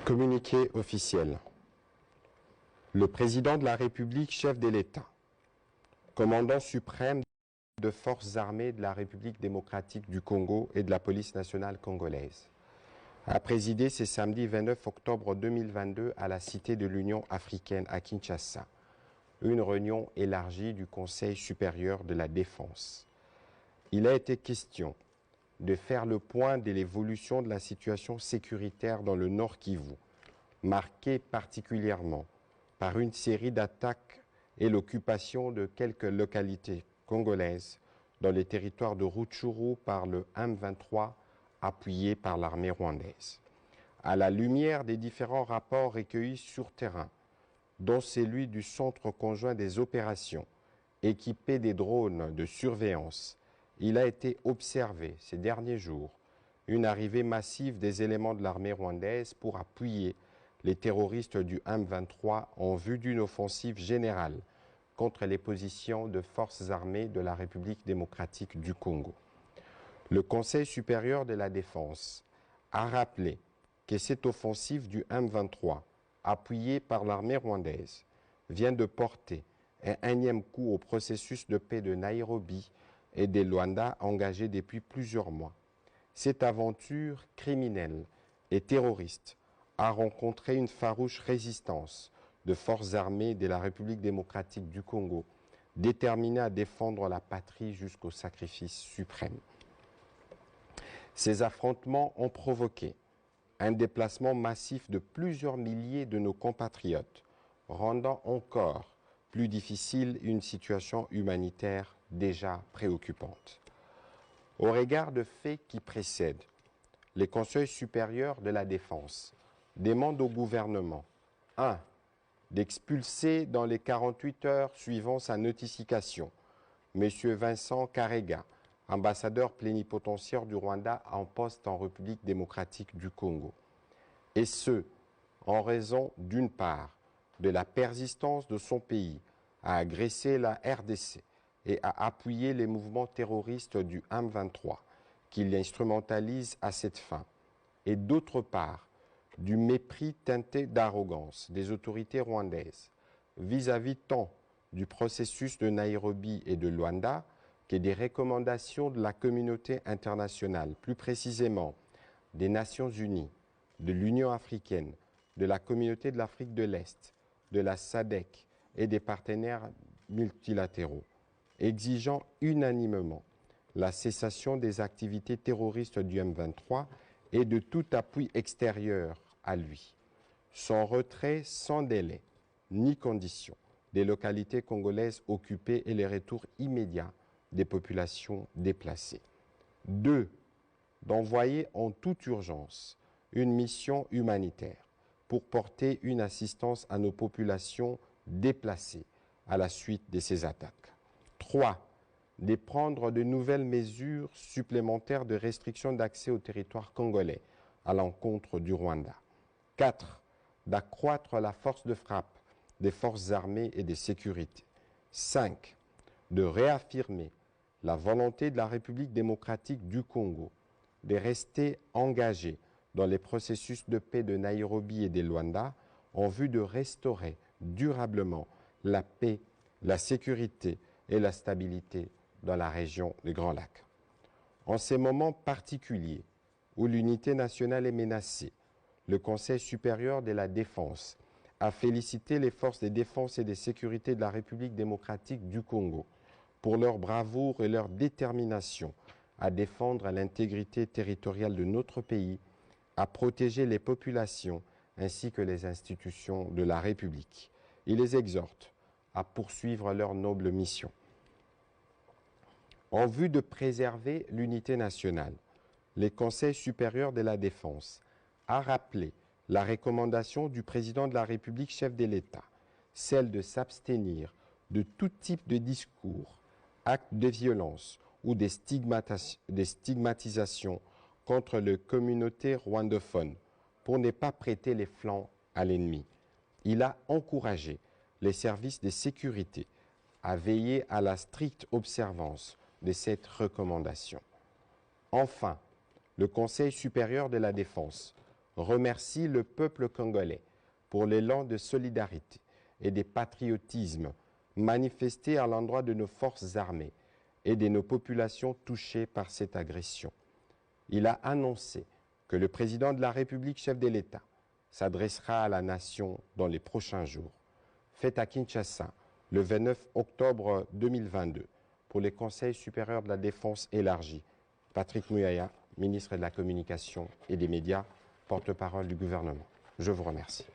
Communiqué officiel. Le président de la République, chef de l'État, commandant suprême de forces armées de la République démocratique du Congo et de la police nationale congolaise, a présidé ce samedi 29 octobre 2022 à la Cité de l'Union africaine à Kinshasa, une réunion élargie du Conseil supérieur de la défense. Il a été question de faire le point de l'évolution de la situation sécuritaire dans le Nord Kivu, marquée particulièrement par une série d'attaques et l'occupation de quelques localités congolaises dans les territoires de Rutshuru par le M23 appuyé par l'armée rwandaise. À la lumière des différents rapports recueillis sur terrain, dont celui du Centre conjoint des opérations, équipé des drones de surveillance, il a été observé ces derniers jours une arrivée massive des éléments de l'armée rwandaise pour appuyer les terroristes du M23 en vue d'une offensive générale contre les positions de forces armées de la République démocratique du Congo. Le Conseil supérieur de la défense a rappelé que cette offensive du M23, appuyée par l'armée rwandaise, vient de porter un énième coup au processus de paix de Nairobi et de Luanda engagé depuis plusieurs mois. Cette aventure criminelle et terroriste a rencontré une farouche résistance de forces armées de la République démocratique du Congo, déterminées à défendre la patrie jusqu'au sacrifice suprême. Ces affrontements ont provoqué un déplacement massif de plusieurs milliers de nos compatriotes, rendant encore plus difficile une situation humanitaire déjà préoccupante. Au regard de faits qui précèdent, les conseils supérieurs de la défense demandent au gouvernement 1. D'expulser dans les 48 heures suivant sa notification M. Vincent Karega, ambassadeur plénipotentiaire du Rwanda en poste en République démocratique du Congo. Et ce, en raison d'une part de la persistance de son pays à agresser la RDC et à appuyer les mouvements terroristes du M23 qu'il instrumentalise à cette fin, et d'autre part du mépris teinté d'arrogance des autorités rwandaises vis-à-vis tant du processus de Nairobi et de Luanda que des recommandations de la communauté internationale, plus précisément des Nations Unies, de l'Union africaine, de la Communauté de l'Afrique de l'Est, de la SADC et des partenaires multilatéraux, exigeant unanimement la cessation des activités terroristes du M23 et de tout appui extérieur à lui, son retrait sans délai ni condition des localités congolaises occupées et les retours immédiats des populations déplacées. 2. D'envoyer en toute urgence une mission humanitaire pour porter une assistance à nos populations déplacées à la suite de ces attaques. 3. De prendre de nouvelles mesures supplémentaires de restriction d'accès au territoire congolais à l'encontre du Rwanda. 4. D'accroître la force de frappe des forces armées et de sécurité. 5. De réaffirmer la volonté de la République démocratique du Congo de rester engagée dans les processus de paix de Nairobi et de Luanda en vue de restaurer durablement la paix, la sécurité et la stabilité dans la région des Grands Lacs. En ces moments particuliers où l'unité nationale est menacée, le Conseil supérieur de la défense a félicité les forces de défense et de sécurité de la République démocratique du Congo pour leur bravoure et leur détermination à défendre l'intégrité territoriale de notre pays, à protéger les populations ainsi que les institutions de la République. Il les exhorte à poursuivre leur noble mission. En vue de préserver l'unité nationale, le Conseil supérieur de la défense a rappelé la recommandation du président de la République, chef de l'État, celle de s'abstenir de tout type de discours, actes de violence ou des stigmatisations contre les communautés rwandophones pour ne pas prêter les flancs à l'ennemi. Il a encouragé les services de sécurité à veiller à la stricte observance de cette recommandation. Enfin, le Conseil supérieur de la défense remercie le peuple congolais pour l'élan de solidarité et de patriotisme manifesté à l'endroit de nos forces armées et de nos populations touchées par cette agression. Il a annoncé que le président de la République, chef de l'État, s'adressera à la nation dans les prochains jours. Fait à Kinshasa le 29 octobre 2022 pour les Conseils supérieurs de la défense élargi. Patrick Muyaya, ministre de la Communication et des Médias, porte-parole du gouvernement. Je vous remercie.